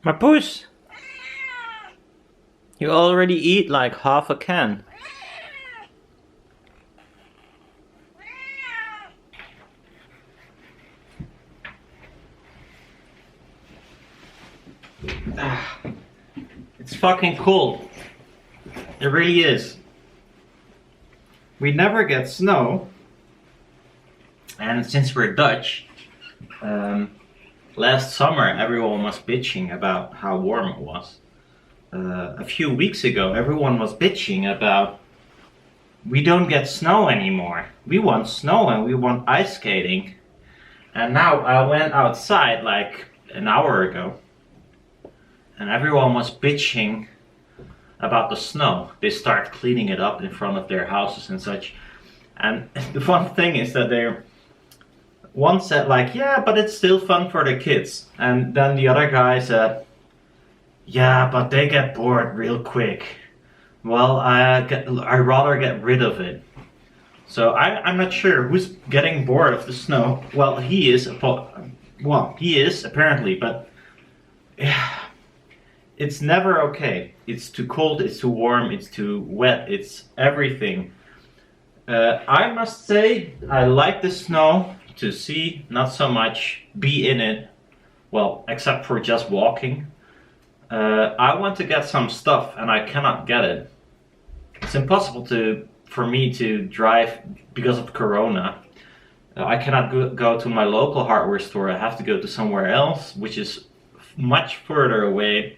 My puss! You already eat like half a can. It's fucking cold. It really is. We never get snow. And since we're Dutch, last summer everyone was bitching about how warm it was. A few weeks ago everyone was bitching about we don't get snow anymore. We want snow and we want ice skating. And now I went outside like an hour ago and everyone was bitching about the snow. They start cleaning it up in front of their houses and such. And the fun thing is that one said like, yeah, but it's still fun for the kids. And then the other guy said, yeah, but they get bored real quick. Well, I'd rather get rid of it. So I'm not sure who's getting bored of the snow. Well, he is apparently, but yeah, it's never okay. It's too cold, it's too warm, it's too wet, it's everything. I must say, I like the snow to see, not so much be in it. Well, except for just walking. I want to get some stuff and I cannot get it. It's impossible for me to drive because of Corona. I cannot go to my local hardware store. I have to go to somewhere else, which is much further away.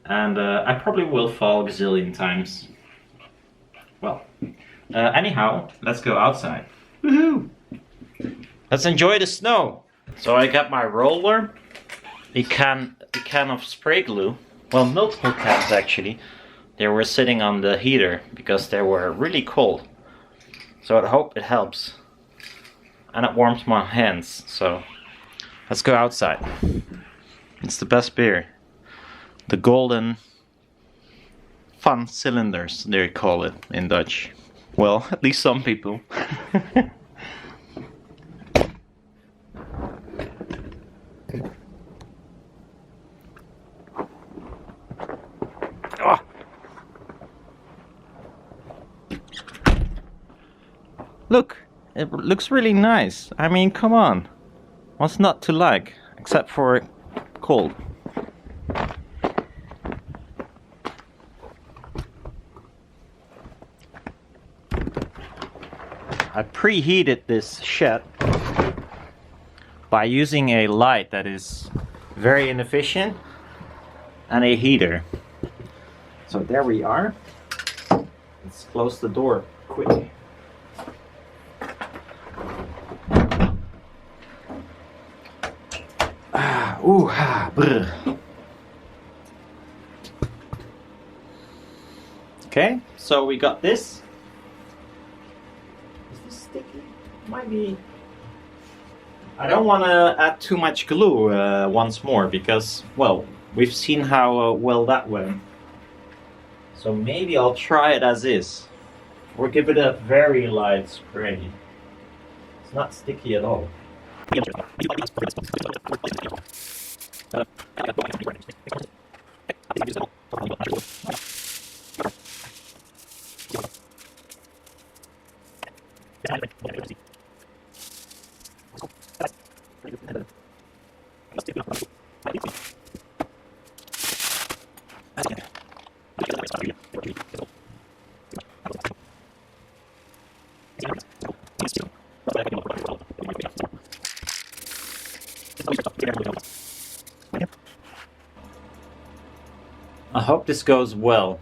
And I probably will fall a gazillion times. Well, anyhow, let's go outside. Woohoo! Let's enjoy the snow. So I got my roller, a can of spray glue. Well, multiple cans actually. They were sitting on the heater because they were really cold. So I hope it helps. And it warms my hands. So let's go outside. It's the best beer. The golden fun cylinders, they call it in Dutch. Well, at least some people. Oh. Look, it looks really nice. I mean, come on. What's not to like, except for cold? I preheated this shed by using a light that is very inefficient and a heater. So there we are. Let's close the door quickly. Okay, so we got this. Is this sticky? Might be. I don't want to add too much glue once more because, well, we've seen how well that went. So maybe I'll try it as is, or give it a very light spray. It's not sticky at all. I hope this goes well,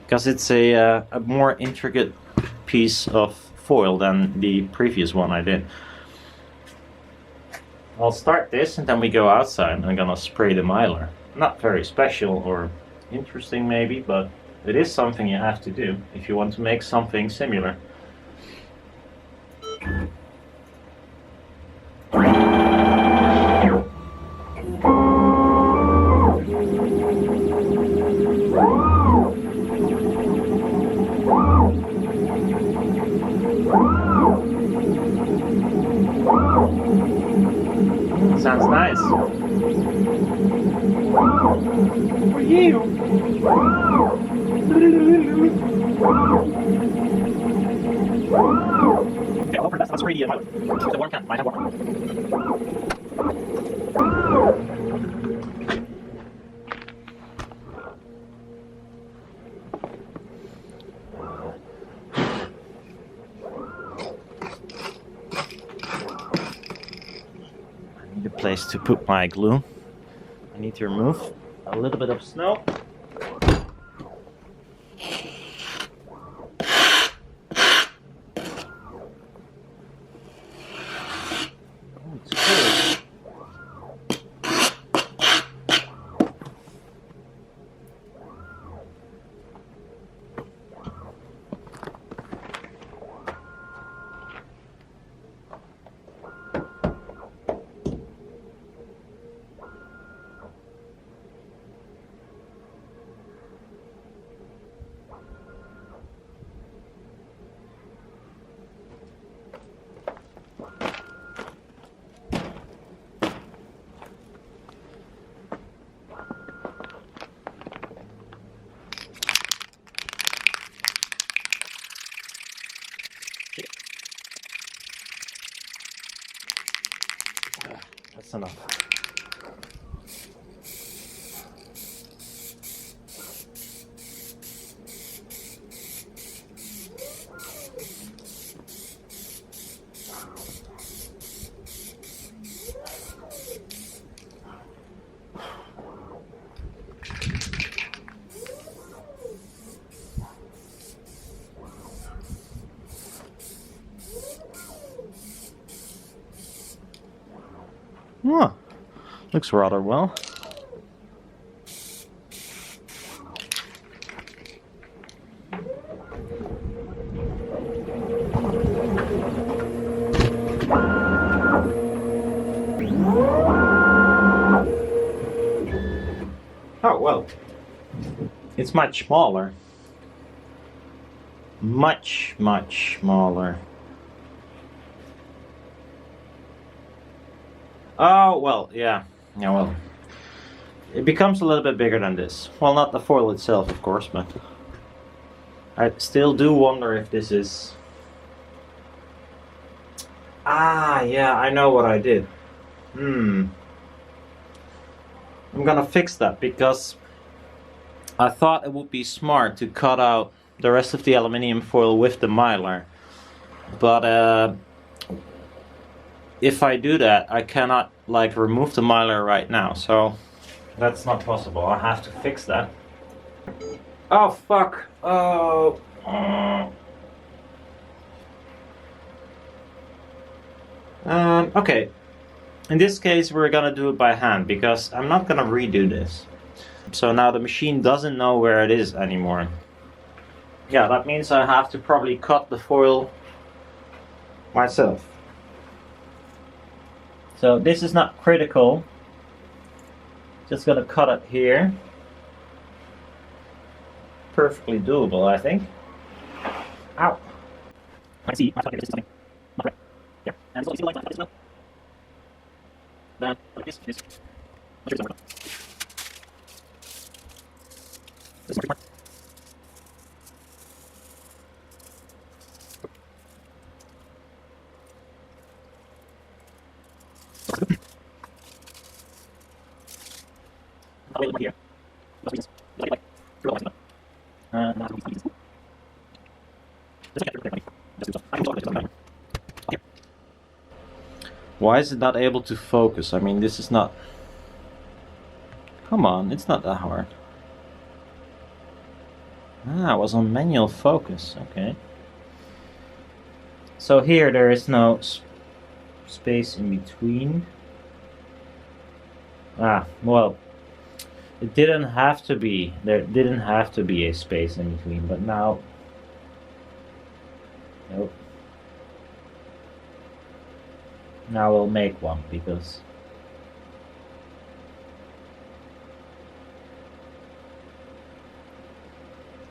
because it's a more intricate piece of foil than the previous one I did. I'll start this and then we go outside and I'm gonna spray the mylar. Not very special or interesting maybe, but it is something you have to do if you want to make something similar. Sounds nice. For you. Okay, well, for the best, that's 3D and the worm can might have worm. I need a place to put my glue. I need to remove a little bit of snow. That's enough. Oh, looks rather well. Oh, well, it's much smaller. Much smaller. Oh, well, yeah. Yeah, well. It becomes a little bit bigger than this. Well, not the foil itself, of course, but I still do wonder if this is... Ah, yeah, I know what I did. I'm gonna fix that because I thought it would be smart to cut out the rest of the aluminium foil with the mylar. But if I do that, I cannot like remove the mylar right now, so that's not possible. I have to fix that. Oh fuck! Oh. Okay. In this case, we're gonna do it by hand because I'm not gonna redo this. So now the machine doesn't know where it is anymore. Yeah, that means I have to probably cut the foil myself. So this is not critical. Just gonna cut it here. Perfectly doable, I think. Ow! I see. I thought this is something not right. Yeah, and so you see the lines like this now. Then like this. I'm sure it's over. This is pretty smart. I'll wait a little here. Those reasons. Like, through the lines. Now we see this. Why is it not able to focus? I mean, this is not... Come on, it's not that hard. Ah, it was on manual focus, okay. So here there is no space in between. Ah, well, it didn't have to be. There didn't have to be a space in between, but now... Nope. Now we'll make one, because...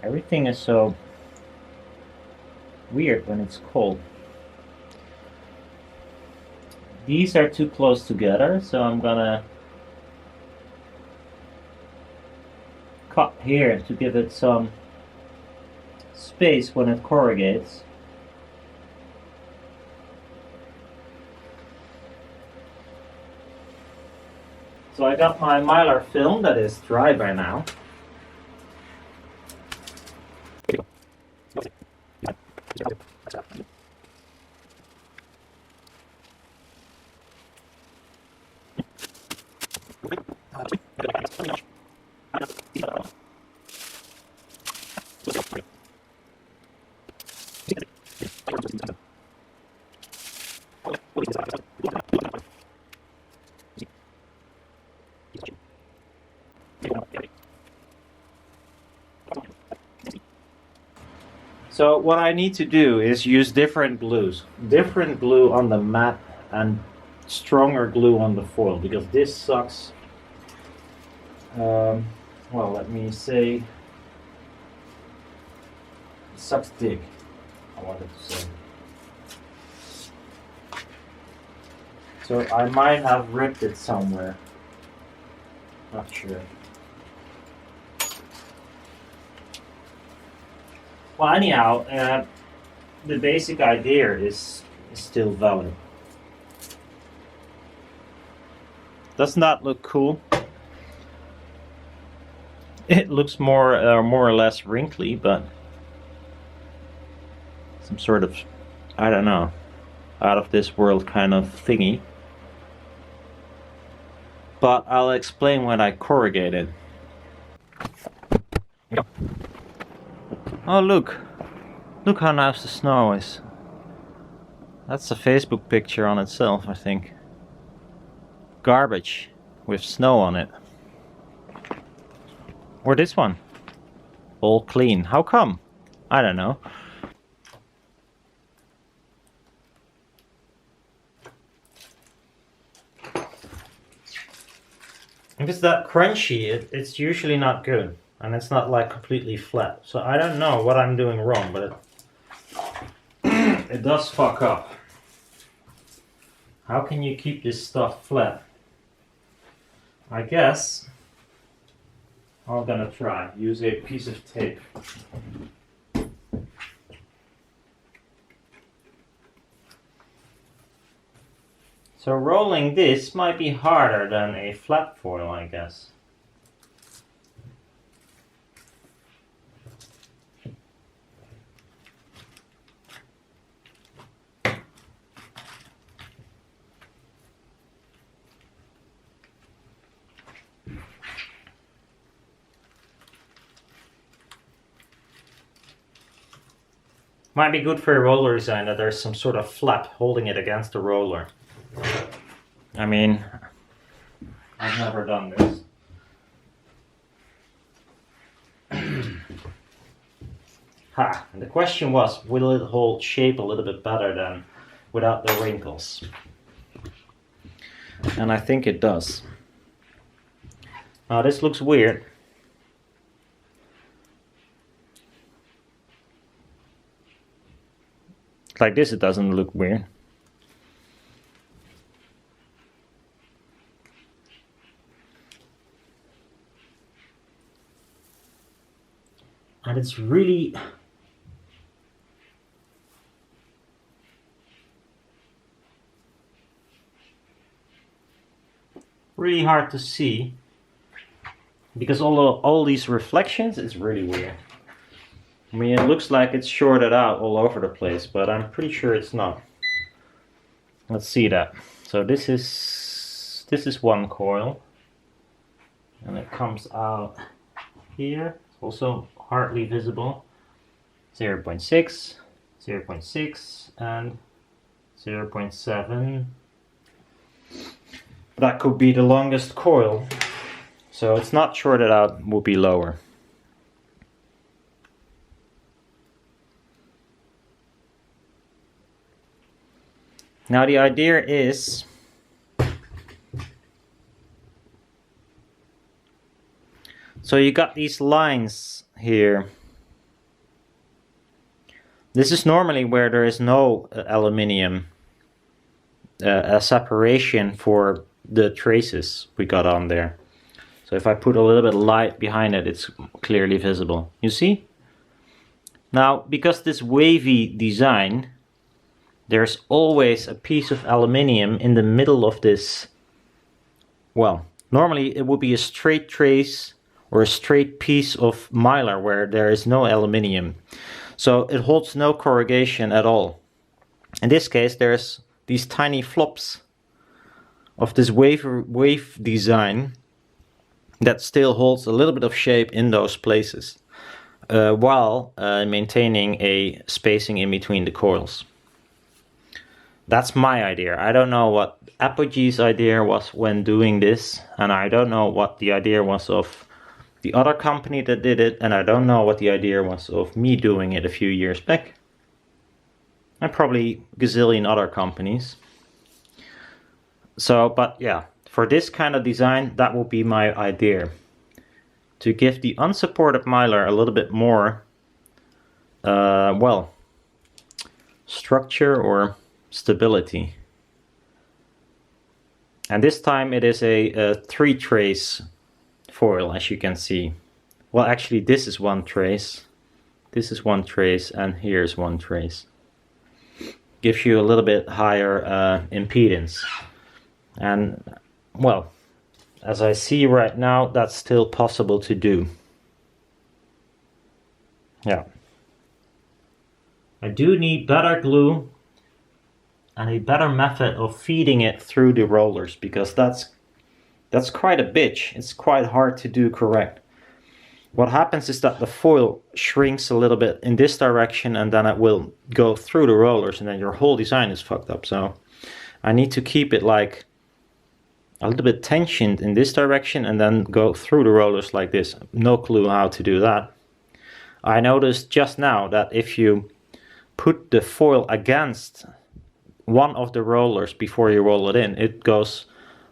Everything is so weird when it's cold. These are too close together, so I'm gonna cut here to give it some space when it corrugates. So I got my mylar film that is dry by now. So what I need to do is use different glues. Different glue on the mat and stronger glue on the foil, because this sucks. Well, let me say, it sucks dick, I wanted to say. So I might have ripped it somewhere. Not sure. Well, anyhow, the basic idea is still valid. Does not look cool. It looks more or less wrinkly, but some sort of, I don't know, out of this world kind of thingy. But I'll explain when I corrugate it. Oh, look how nice the snow is. That's a Facebook picture on itself, I think. Garbage with snow on it. Or this one. All clean. How come? I don't know. If it's that crunchy, it's usually not good. And it's not like completely flat. So I don't know what I'm doing wrong, but it does fuck up. How can you keep this stuff flat? I guess I'm gonna try. Use a piece of tape. So rolling this might be harder than a flat foil, I guess. Might be good for a roller design that there's some sort of flap holding it against the roller. I mean, I've never done this. Ha! And the question was, will it hold shape a little bit better than without the wrinkles? And I think it does. Now this looks weird. Like this, it doesn't look weird. And it's really hard to see because all these reflections is really weird. I mean, it looks like it's shorted out all over the place, but I'm pretty sure it's not. Let's see that. So this is one coil, and it comes out here. It's also hardly visible. 0.6, 0.6, and 0.7. That could be the longest coil. So it's not shorted out, will be lower. Now the idea is so you got these lines here. This is normally where there is no aluminium a separation for the traces we got on there. So if I put a little bit of light behind it, it's clearly visible. You see? Now, because this wavy design, there's always a piece of aluminium in the middle of this. Well, normally it would be a straight trace or a straight piece of mylar where there is no aluminium. So it holds no corrugation at all. In this case, there's these tiny flops of this wave design that still holds a little bit of shape in those places, while maintaining a spacing in between the coils. That's my idea. I don't know what Apogee's idea was when doing this, and I don't know what the idea was of the other company that did it, and I don't know what the idea was of me doing it a few years back. And probably gazillion other companies. So, but yeah, for this kind of design, that will be my idea. To give the unsupported mylar a little bit more, well, structure or stability. And this time it is a 3-trace foil, as you can see. Well, actually this is 1 trace, this is 1 trace, and here's 1 trace. Gives you a little bit higher impedance. And well, as I see right now, that's still possible to do. Yeah. I do need better glue and a better method of feeding it through the rollers, because that's quite a bitch. It's quite hard to do correct. What happens is that the foil shrinks a little bit in this direction, and then it will go through the rollers, and then your whole design is fucked up. So I need to keep it like a little bit tensioned in this direction and then go through the rollers like this. No clue how to do that. I noticed just now that if you put the foil against one of the rollers before you roll it in, it goes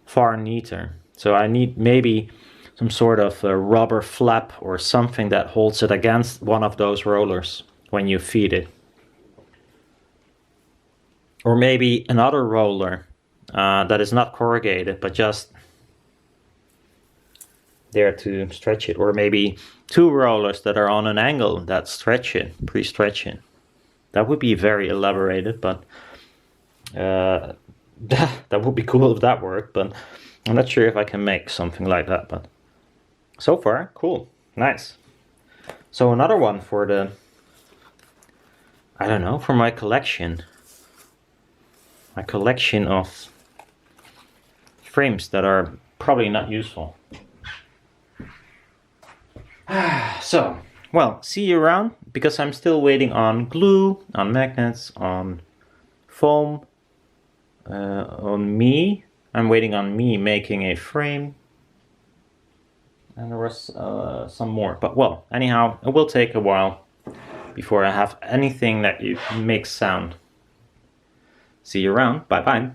far neater. So I need maybe some sort of a rubber flap or something that holds it against one of those rollers when you feed it. Or maybe another roller that is not corrugated, but just there to stretch it. Or maybe 2 rollers that are on an angle that stretch it, pre-stretch it. That would be very elaborated, but that would be cool if that worked, but I'm not sure if I can make something like that. But so far, cool, nice. So another one for the, I don't know, for my collection. My collection of frames that are probably not useful. So, well, see you around, because I'm still waiting on glue, on magnets, on foam, on me. I'm waiting on me making a frame. And there was some more. But well, anyhow, it will take a while before I have anything that makes sound. See you around. Bye bye.